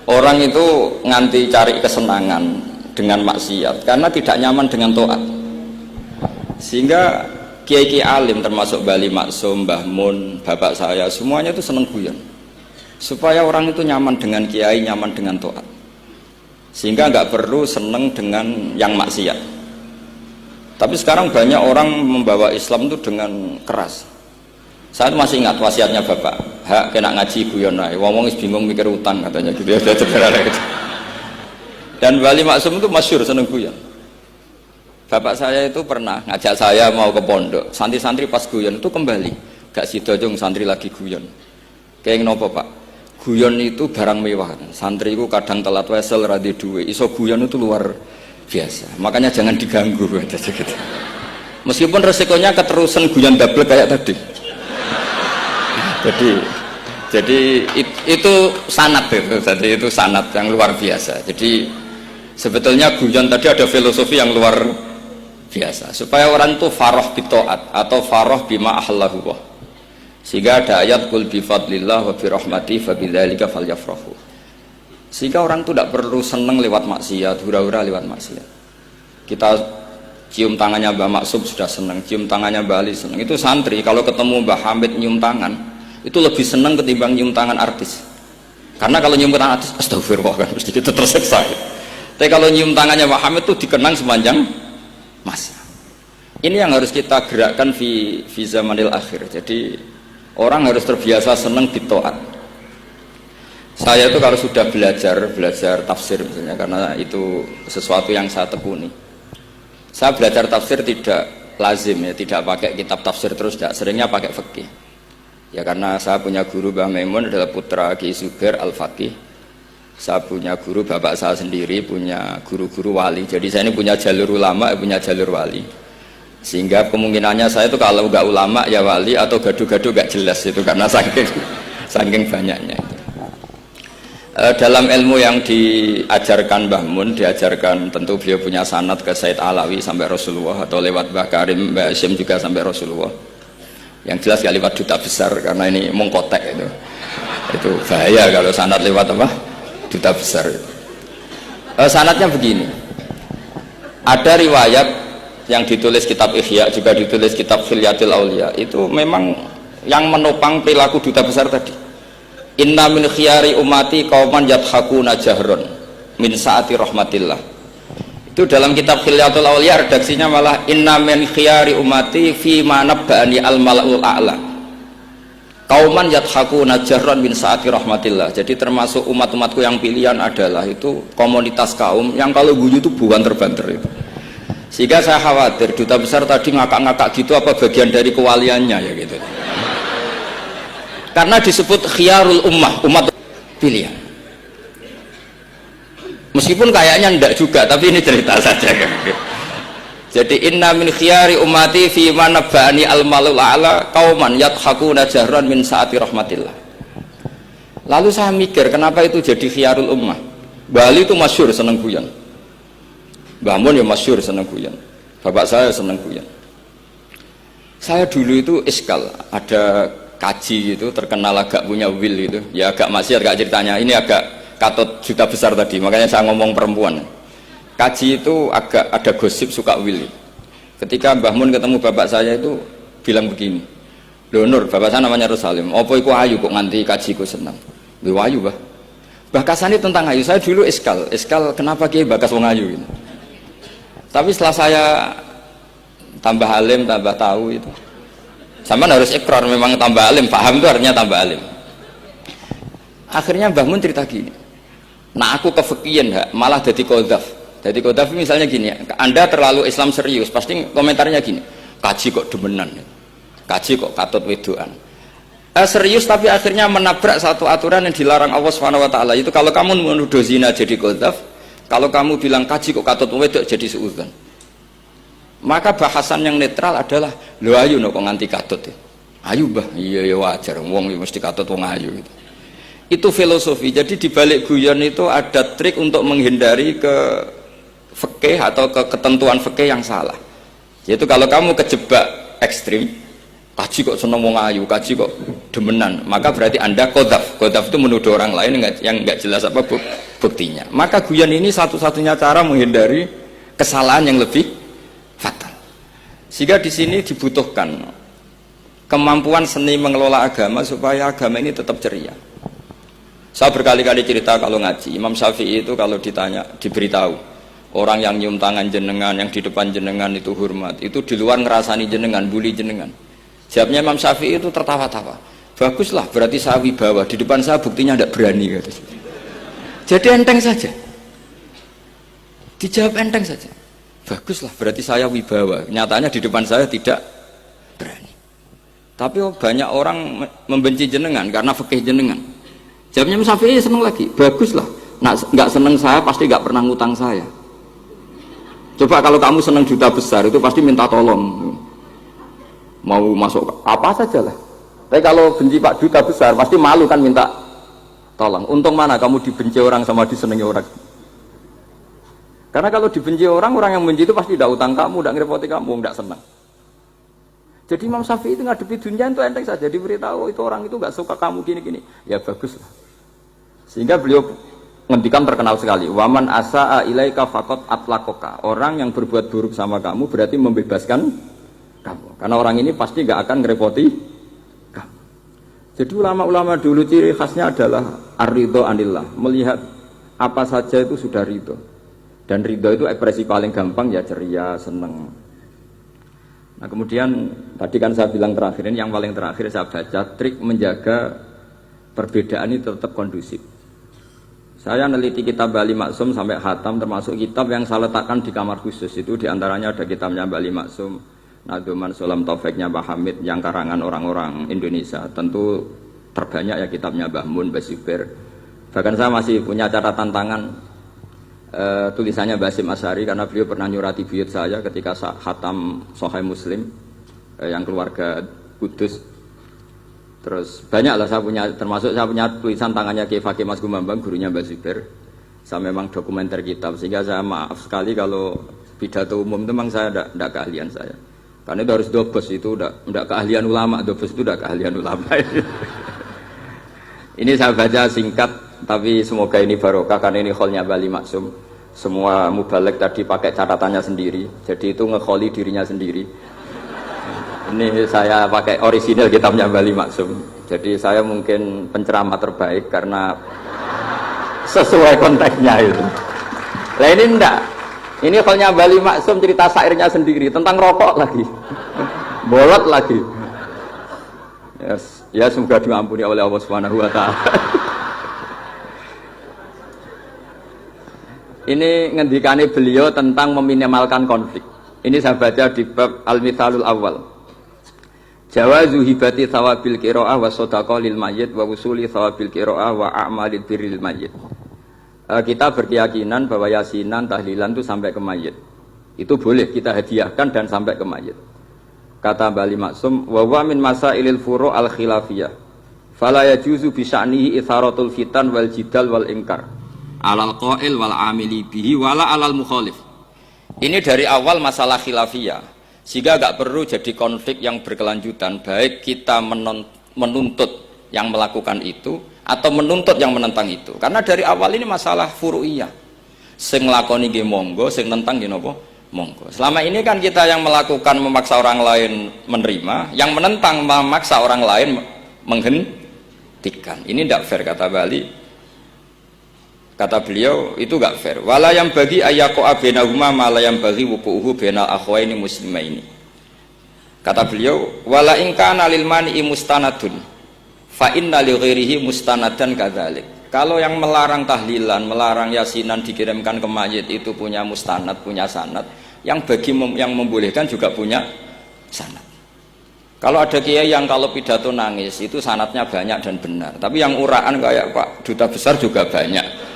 Orang itu nganti cari kesenangan dengan maksiat karena tidak nyaman dengan taat. Sehingga kiai-kiai alim termasuk Bali Maksum, Mbah Mun, bapak saya semuanya itu seneng guyon. Supaya orang itu nyaman dengan kiai, nyaman dengan taat. Sehingga nggak perlu seneng dengan yang maksiat. Tapi sekarang banyak orang membawa Islam itu dengan keras. Saya masih ingat wasiatnya bapak, hak kena ngaji guyon ae, wong bingung mikir utang katanya gitu ya, gitu. Dan Bali Maksum itu masyhur seneng guyon. Bapak saya itu pernah ngajak saya mau ke pondok, santri-santri pas guyon itu kembali, gak sido jong santri lagi guyon. Kayak nopo pak, guyon itu barang mewah, santri itu kadang telat wesel radi duwe, iso guyon itu luar biasa, makanya jangan diganggu gitu. Meskipun resikonya keterusan guyon double kayak tadi. Jadi itu sanad itu, jadi itu sanad yang luar biasa. Jadi sebetulnya guyon tadi ada filosofi yang luar biasa supaya orang itu farah bitaat atau farah bima ahlahu. Sehingga ada ayat qul bi fadlillah wa bi rahmati fa bidzalika falyafrahu. Sehingga orang itu tidak perlu seneng lewat maksiat, hura-hura lewat maksiat. Kita cium tangannya Mbah Maksum sudah seneng, cium tangannya Mbah Ali seneng. Itu santri kalau ketemu Mbah Hamid nyium tangan itu lebih senang ketimbang nyium tangan artis, karena kalau nyium tangan artis astagfirullah kan mesti kita tersiksa. Tapi kalau nyium tangannya Pak Hamid itu dikenang sepanjang masa. Ini yang harus kita gerakkan fi zamanil akhir. Jadi orang harus terbiasa senang bitaat. Saya itu kalau sudah belajar tafsir misalnya, karena itu sesuatu yang saya tekuni. Saya belajar tafsir tidak lazim ya, tidak pakai kitab tafsir terus, tidak, seringnya pakai fikih. Ya karena saya punya guru Mbah Maimun adalah putra Ki Zubair Al-Faqih. Saya punya guru bapak saya sendiri, punya guru-guru wali. Jadi saya ini punya jalur ulama, punya jalur wali. Sehingga kemungkinannya saya itu kalau nggak ulama ya wali, atau gaduh-gaduh nggak jelas itu karena saking banyaknya. Dalam ilmu yang diajarkan Mbah Mun, diajarkan tentu beliau punya sanad ke Said Alawi sampai Rasulullah, atau lewat Mbah Karim, Mbah Hashim juga sampai Rasulullah. Yang jelas gak lewat duta besar karena ini mengkotek itu bahaya kalau sanad lewat apa duta besar. Sanadnya begini, ada riwayat yang ditulis kitab Ihya, juga ditulis kitab Khilyatul Aulia, itu memang yang menopang perilaku duta besar tadi. Inna min khiyari umati qauman yadhakuna jahron min saati rahmatillah. Itu dalam kitab Khilyatul Aulia redaksinya malah inna min khiyari umati fi ma nabba'ani al-mala'ul a'la qauman yadhakuna jahran min saati rahmatillah. Jadi termasuk umat-umatku yang pilihan adalah itu komunitas kaum yang kalau guyu itu bukan terbanter itu. Sehingga saya khawatir duta besar tadi ngakak-ngakak gitu apa bagian dari kewaliannya ya gitu. Karena disebut khiyarul ummah, umat pilihan. Meskipun kayaknya enggak juga, tapi ini cerita saja kan. Jadi inna min khiyari ummati fi man nabba'ani al-malul a'la qauman yadhakuna jahran min saati rahmatillah. Lalu saya mikir kenapa itu jadi khiyarul ummah. Bali itu masyhur seneng guyon. Mbah Mun ya masyhur seneng guyon. Bapak saya seneng guyon. Saya dulu itu iskal, ada kaji gitu terkenal agak punya will itu. Ya agak masih agak ceritanya. Ini agak katut juta besar tadi, makanya saya ngomong perempuan. Kaji itu agak ada gosip suka willy. Ketika Mbah Mun ketemu bapak saya itu bilang begini, "Lho Nur, bapak saya namanya Rosalim, apa iku ayu kok nganti kajiku senang?" "Lho ayu, Mbah." Bahasane tentang ayu, saya dulu iskal kenapa Kiai bakas wong ayu gitu. Tapi setelah saya tambah alim, tambah tahu itu. Sama harus ikrar memang tambah alim, paham itu artinya tambah alim. Akhirnya Mbah Mun cerita gini, nah aku kefikian malah jadi kodaf. Jadi kodaf misalnya gini, Anda terlalu Islam serius, pasti komentarnya gini, kaji kok demenan, kaji kok katut wedoan. Serius tapi akhirnya menabrak satu aturan yang dilarang Allah SWT. Itu kalau kamu menuduh zina jadi kodaf, kalau kamu bilang kaji kok katut wedok jadi suudzon. Maka bahasan yang netral adalah, lo ayu no kok nganti katut ya. Ayu bah, iya ya wajar, wong mesti katut wong ayu gitu. Itu filosofi. Jadi di balik guyon itu ada trik untuk menghindari ke fikih atau ke ketentuan fikih yang salah. Yaitu kalau kamu kejebak ekstrim, kaji kok seneng wong ayu, kaji kok demenan, maka berarti Anda qadzaf. Qadzaf itu menuduh orang lain yang enggak jelas apa buktinya. Maka guyon ini satu-satunya cara menghindari kesalahan yang lebih fatal. Sehingga di sini dibutuhkan kemampuan seni mengelola agama supaya agama ini tetap ceria. Saya berkali-kali cerita kalau ngaji, Imam Syafi'i itu kalau ditanya, diberitahu orang yang nyium tangan jenengan, yang di depan jenengan itu hormat, itu di luar ngerasani jenengan, bully jenengan. Jawabnya Imam Syafi'i itu tertawa-tawa. Baguslah, berarti saya wibawa, di depan saya buktinya tidak berani. Jadi enteng saja, dijawab enteng saja. Baguslah, berarti saya wibawa, nyatanya di depan saya tidak berani. Tapi banyak orang membenci jenengan karena fikih jenengan. Jawabnya Imam Syafi'i seneng lagi. Baguslah, nggak seneng saya pasti nggak pernah ngutang saya. Coba kalau kamu seneng juta besar itu pasti minta tolong, mau masuk apa saja lah. Tapi kalau benci Pak Duta besar pasti malu kan minta tolong. Untung mana kamu dibenci orang sama disenangi orang. Karena kalau dibenci orang yang membenci itu pasti tidak utang kamu, tidak ngerepoti kamu, tidak senang. Jadi Imam Syafi'i itu ngadepi dunia itu enteng saja, diberitahu itu orang itu nggak suka kamu gini-gini. Ya bagus lah. Sehingga beliau ngendikan terkenal sekali. Waman asaa ilaika faqat atlaqaka. Orang yang berbuat buruk sama kamu berarti membebaskan kamu. Karena orang ini pasti nggak akan ngerepoti. Jadi ulama-ulama dulu ciri khasnya adalah ar-ridho anillah, melihat apa saja itu sudah ridho. Dan ridho itu ekspresi paling gampang ya ceria, seneng. Nah kemudian tadi kan saya bilang terakhir ini yang paling terakhir saya baca trik menjaga perbedaan ini tetap kondusif. Saya neliti kitab Bali Maksum sampai khatam, termasuk kitab yang saya letakkan di kamar khusus itu diantaranya ada kitabnya Bali Maksum, Naduman Sulam Taufiknya Mbah Hamid yang karangan orang-orang Indonesia. Tentu terbanyak ya kitabnya Mbah Mun, Mbah Zubair. Bahkan saya masih punya catatan tangan tulisannya Basim Asyari karena beliau pernah nyurati buyut saya ketika khatam Sahih Muslim yang keluarga Kudus. Terus banyak lah saya punya, termasuk saya punya tulisan tangannya Kiai Fakih Mas Gumambang, gurunya Mbah Zubair. Saya memang dokumenter kitab, sehingga saya maaf sekali kalau pidato umum itu memang saya tidak keahlian saya. Karena itu harus dobes, itu tidak keahlian ulama, dobes itu tidak keahlian ulama. Ini saya baca singkat, tapi semoga ini barokah karena ini kholnya Bali Maksum. Semua mubalek tadi pakai catatannya sendiri, jadi itu ngekholi dirinya sendiri. Ini saya pakai orisinal kitabnya Bali Maksum. Jadi saya mungkin penceramah terbaik karena sesuai konteksnya itu. Nah ini enggak. Ini kholnya Bali Maksum cerita syairnya sendiri tentang rokok lagi, bolot lagi. Yes. Ya semoga diampuni oleh Allah Subhanahu Wa Taala. Ini ngendikane beliau tentang meminimalkan konflik. Ini saya baca di bab Al-Mithalul Awal. Jawazu hibati thawabil qiraah wa shadaqah lil mayyit wa wusuli thawabil qiraah wa a'malil birril mayyit. Kita berkeyakinan bahwa yasinan, tahlilan itu sampai ke mayit. Itu boleh kita hadiahkan dan sampai ke mayit. Kata Bali Maksum, wa wa min masailil furu' al khilafiyah. Fala yajuzu bi sya'nihi itharatul fitan wal jidal wal ingkar. Alal qail wal amili bihi wala alal mukhalif. Ini dari awal masalah khilafiyah. Sehingga enggak perlu jadi konflik yang berkelanjutan, baik kita menuntut yang melakukan itu atau menuntut yang menentang itu. Karena dari awal ini masalah furu'iyah. Sing nglakoni nggih monggo, sing nentang nggih napa? Monggo. Selama ini kan kita yang melakukan memaksa orang lain menerima, yang menentang memaksa orang lain menghentikan. Ini tidak fair kata Bali. Kata beliau itu enggak fair. Wala yang bagi ayaqa bainahuma ma la yang bagi wuquhu bainal akhwaini muslimaini. Kata beliau, wala in kana lil mani'i mustanadun fa inna li ghairihi mustanadan kadzalik. Kalau yang melarang tahlilan, melarang yasinan dikirimkan ke mayit itu punya mustanad, punya sanad. Yang bagi yang membolehkan juga punya sanad. Kalau ada kiai yang kalau pidato nangis itu sanadnya banyak dan benar. Tapi yang uraan kayak Pak Duta Besar juga banyak.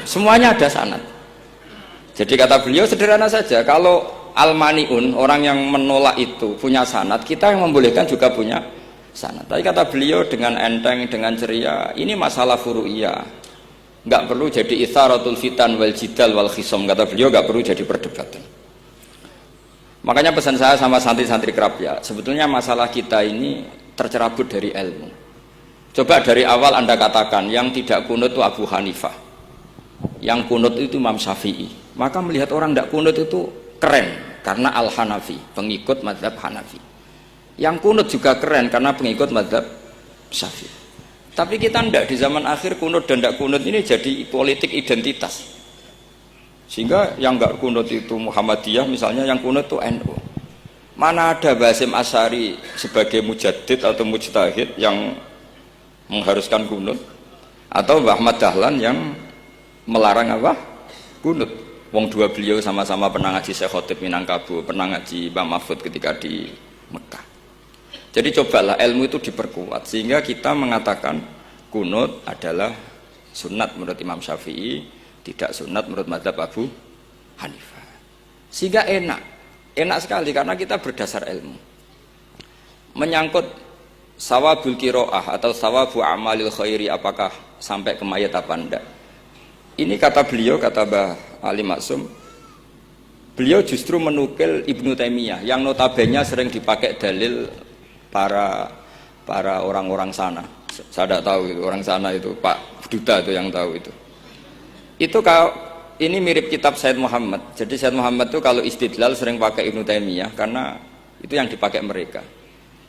Semuanya ada sanad. Jadi kata beliau sederhana saja. Kalau al-mani'un, orang yang menolak itu punya sanad, kita yang membolehkan juga punya sanad. Tapi kata beliau dengan enteng, dengan ceria, ini masalah furu'iyah. Enggak perlu jadi itsaratul fitan wal jidal wal khisam. Kata beliau enggak perlu jadi perdebatan. Makanya pesan saya sama santri-santri kerap ya, sebetulnya masalah kita ini tercerabut dari ilmu. Coba dari awal Anda katakan yang tidak kunut itu Abu Hanifah, yang kunut itu Imam Syafi'i, maka melihat orang tidak kunut itu keren karena Al-Hanafi, pengikut mazhab Hanafi. Yang kunut juga keren karena pengikut mazhab Syafi'i. Tapi kita tidak, di zaman akhir kunut dan tidak kunut ini jadi politik identitas. Sehingga yang nggak kunut itu Muhammadiyah misalnya, yang kunut itu NU. Mana ada Basim Asy'ari sebagai mujaddid atau mujtahid yang mengharuskan kunut, atau Mbah Ahmad Dahlan yang melarang apa? Kunut. Wong dua beliau sama-sama pernah ngaji Syekh Khotib Minangkabau, pernah ngaji Mbah Mahfud ketika di Mekah. Jadi cobalah ilmu itu diperkuat sehingga kita mengatakan kunut adalah sunat menurut Imam Syafi'i, tidak sunat menurut mazhab Abu Hanifah. Sehingga enak sekali karena kita berdasar ilmu. Menyangkut sawabul qiraah atau sawabu amalil khairi, apakah sampai ke mayat apa enggak, ini kata beliau, kata Mbah Ali Maksum, beliau justru menukil Ibnu Taimiyah yang notabene sering dipakai dalil para orang-orang sana. Saya tidak tahu itu orang sana, itu Pak Duta itu yang tahu itu. Itu kalau ini mirip kitab Said Muhammad. Jadi Said Muhammad itu kalau istidlal sering pakai Ibnu Taimiyah karena itu yang dipakai mereka.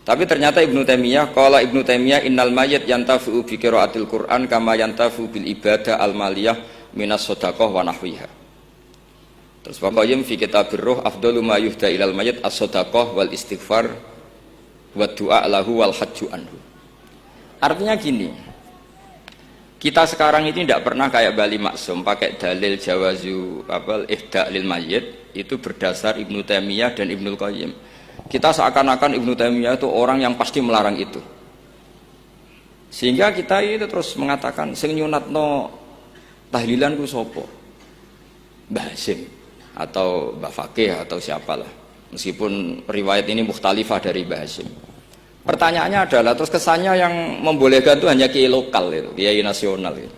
Tapi ternyata Ibnu Taimiyah, qala Ibnu Taimiyah innal mayyit yantafi'u bi qiraatil Qur'an kama yantafi'u bil ibadah al maliyah minas shadaqah wa nahwiha. Terus Qayyim fi kitabir ruh afdalu ma yuhda ilal mayyit as-shadaqah wal istighfar wa du'a lahu wal hajju anhu. Artinya gini, kita sekarang ini tidak pernah kayak Bali Maksum pakai dalil jawazu ihda lil mayyit itu berdasar Ibnu Taimiyah dan Ibnu Qayyim. Kita seakan-akan Ibnu Taimiyah itu orang yang pasti melarang itu. Sehingga kita itu terus mengatakan sing nyunatno tahlilan ku sapa? Mbah Hasyim atau Mbah Fakih atau siapalah. Meskipun riwayat ini mukhtalifah dari Mbah Hasyim. Pertanyaannya adalah terus kesannya yang membolehkan itu hanya kiai lokal itu, kiai nasional itu.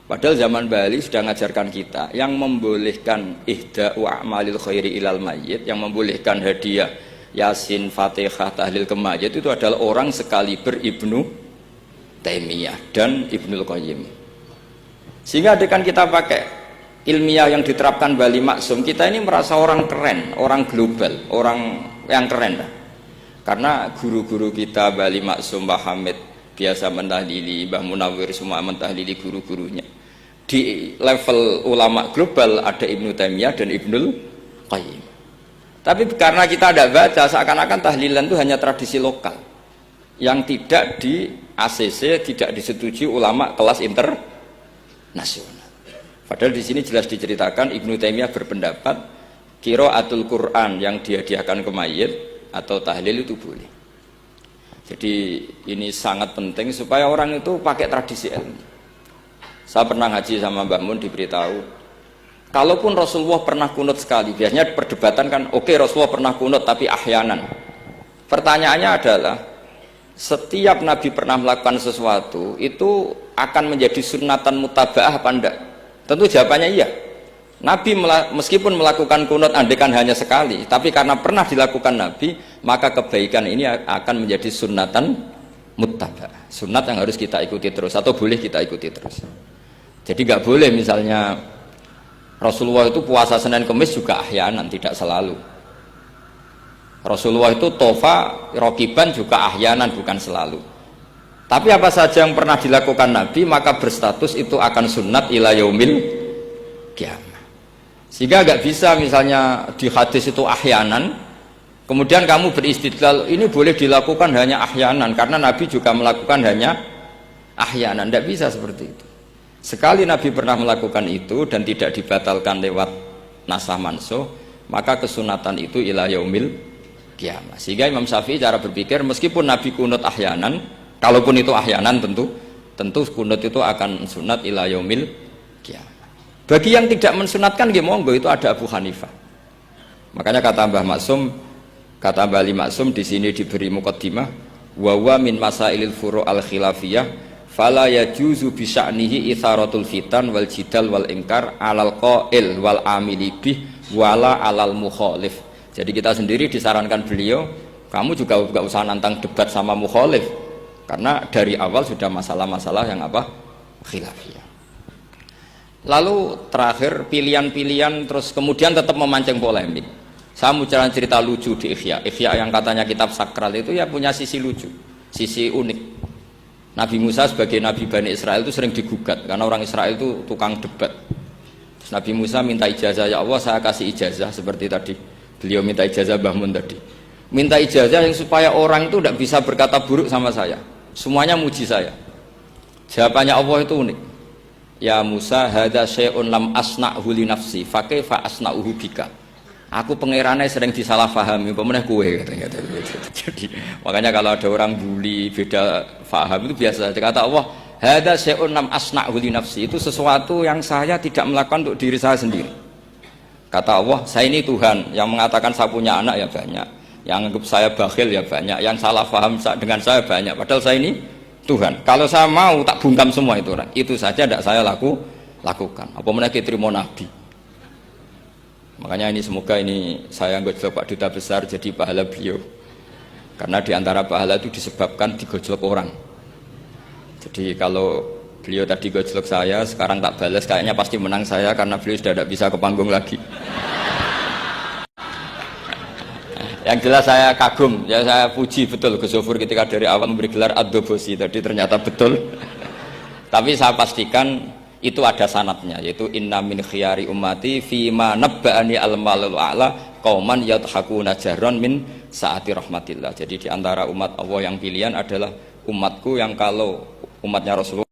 Padahal zaman Bali sudah mengajarkan kita yang membolehkan ihda'u a'malil khairi ilal mayyit, yang membolehkan hadiah Yasin, Fatihah, tahlil ke mayit itu adalah orang sekaliber Ibnu Taimiyah dan Ibnu Qayyim. Sehingga adekan kita pakai ilmiah yang diterapkan Bali Maksum, kita ini merasa orang keren, orang global, orang yang keren lah. Karena guru-guru kita Bali Maksum, Mbah Hamid biasa mentahlili, Mbah Munawir semua mentahlili guru-gurunya. Di level ulama global ada Ibnu Taimiyah dan Ibnu Qayyim. Tapi karena kita tidak baca, seakan-akan tahlilan itu hanya tradisi lokal yang tidak di ACC, tidak disetujui ulama kelas internasional. Padahal di sini jelas diceritakan Ibnu Taimiyah berpendapat qiraatul Quran yang dihadiahkan ke mayit atau tahlil itu boleh. Jadi ini sangat penting supaya orang itu pakai tradisi ilmu. Saya pernah ngaji sama Mbak Mun, diberitahu kalaupun Rasulullah pernah kunut sekali, biasanya perdebatan kan, oke, Rasulullah pernah kunut tapi ahyanan. Pertanyaannya adalah setiap Nabi pernah melakukan sesuatu itu akan menjadi sunnatan mutaba'ah apa enggak? Tentu jawabannya iya. Nabi meskipun melakukan kunut andekan hanya sekali, tapi karena pernah dilakukan Nabi, maka kebaikan ini akan menjadi sunnatan muttaba, sunat yang harus kita ikuti terus atau boleh kita ikuti terus. Jadi nggak boleh misalnya Rasulullah itu puasa Senin Kemis juga ahyanan, tidak selalu. Rasulullah itu tofa rokiban juga ahyanan, bukan selalu. Tapi apa saja yang pernah dilakukan Nabi maka berstatus itu akan sunat ila yaumil qiyamah. Sehingga nggak bisa misalnya di hadis itu ahyanan, kemudian kamu beristidlal ini boleh dilakukan hanya ahyanan karena Nabi juga melakukan hanya ahyanan. Tidak bisa seperti itu. Sekali Nabi pernah melakukan itu dan tidak dibatalkan lewat nasah mansuh, maka kesunatan itu ila yaumil qiyamah. Sehingga Imam Syafi'i cara berpikir meskipun Nabi kunut ahyanan, kalaupun itu ahyanan tentu kunut itu akan sunat ila yaumil qiyamah. Bagi yang tidak mensunatkan monggo, itu ada Abu Hanifah. Makanya kata Mbah Maksum, kata Mbah Ali Maksum di sini diberi muqaddimah, wa wa min masailil furu' al khilafiyah fala yajuzu bi sya'nihi itharatul fitan wal jidal wal ingkar alal qail wal amili bih wala alal mukhalif. Jadi kita sendiri disarankan beliau Kamu juga nggak usah nantang debat sama mukhalif, karena dari awal sudah masalah-masalah yang apa? Khilafiyah. Lalu terakhir pilihan-pilihan, terus kemudian tetap memancing polemik. Saya mau cerita lucu di Ihya. Ihya yang katanya kitab sakral itu ya punya sisi lucu, sisi unik. Nabi Musa sebagai Nabi Bani Israel itu sering digugat karena orang Israel itu tukang debat. Terus Nabi Musa minta ijazah, ya Allah saya kasih ijazah seperti tadi. Beliau minta ijazah Mbah Mun tadi. Minta ijazah yang supaya orang itu tidak bisa berkata buruk sama saya. Semuanya muji saya. Jawabannya Allah itu unik. Ya Musa, hadza syai'un lam asna'hu li nafsi, fa kaifa asna'uhu bika. Aku pangerane sering disalahpahami, pemenah kue katanya. Jadi makanya kalau ada orang bully beda faham itu biasa. Kata Allah, hadza syai'un lam asna'hu li nafsi, itu sesuatu yang saya tidak melakukan untuk diri saya sendiri. Kata Allah, saya ini Tuhan, yang mengatakan saya punya anak ya banyak, yang anggap saya bakhil ya banyak, yang salah paham dengan saya banyak, padahal saya ini Tuhan. Kalau saya mau tak bungkam semua itu orang, itu saja tidak saya lakukan. Apa menaiki terima Nabi. Makanya ini semoga ini saya gojlok Pak Duta Besar jadi pahala beliau, karena diantara pahala itu disebabkan digojlok orang. Jadi kalau beliau tadi gojlok saya, sekarang tak balas, kayaknya pasti menang saya karena beliau sudah tidak bisa ke panggung lagi. Yang jelas saya kagum, ya saya puji betul Gus Zofur ketika dari awal memberi gelar Ad-Dobosi tadi ternyata betul. Tapi saya pastikan itu ada sanadnya, yaitu inna min khiyari ummati fima nabba'ani al-malul a'la qauman yadhakuna jarran min saati rahmatillah. Jadi diantara umat Allah yang pilihan adalah umatku yang kalau umatnya Rasulullah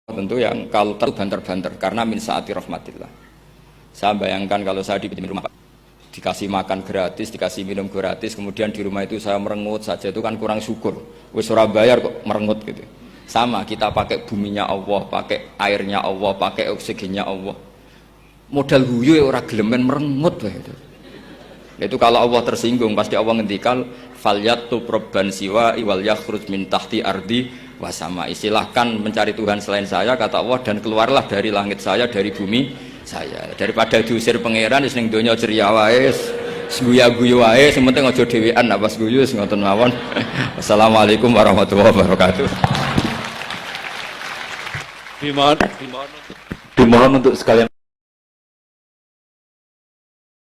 tentu yang kalau terbanter-banter karena min saati rahmatillah. Saya bayangkan kalau saya di rumah dikasih makan gratis, dikasih minum gratis, kemudian di rumah itu saya merengut saja, itu kan kurang syukur. Wis ora bayar kok merengut gitu. Sama kita pakai buminya Allah, pakai airnya Allah, pakai oksigennya Allah. Modal guyu ora gelemen merengut wae itu. Itu kalau Allah tersinggung pasti Allah ngendikan falyatu probban siwa iwal yakhruj min tahti ardi wasama. Istilahkan mencari Tuhan selain saya kata Allah dan keluarlah dari langit saya, dari bumi saya. Daripada diusir pangeran wis ning donya ceria wae, guyu-guyu wae, sing penting aja dhewean apa guyu wis ngoten mawon. Wassalamualaikum warahmatullahi wabarakatuh. Dimohon untuk sekalian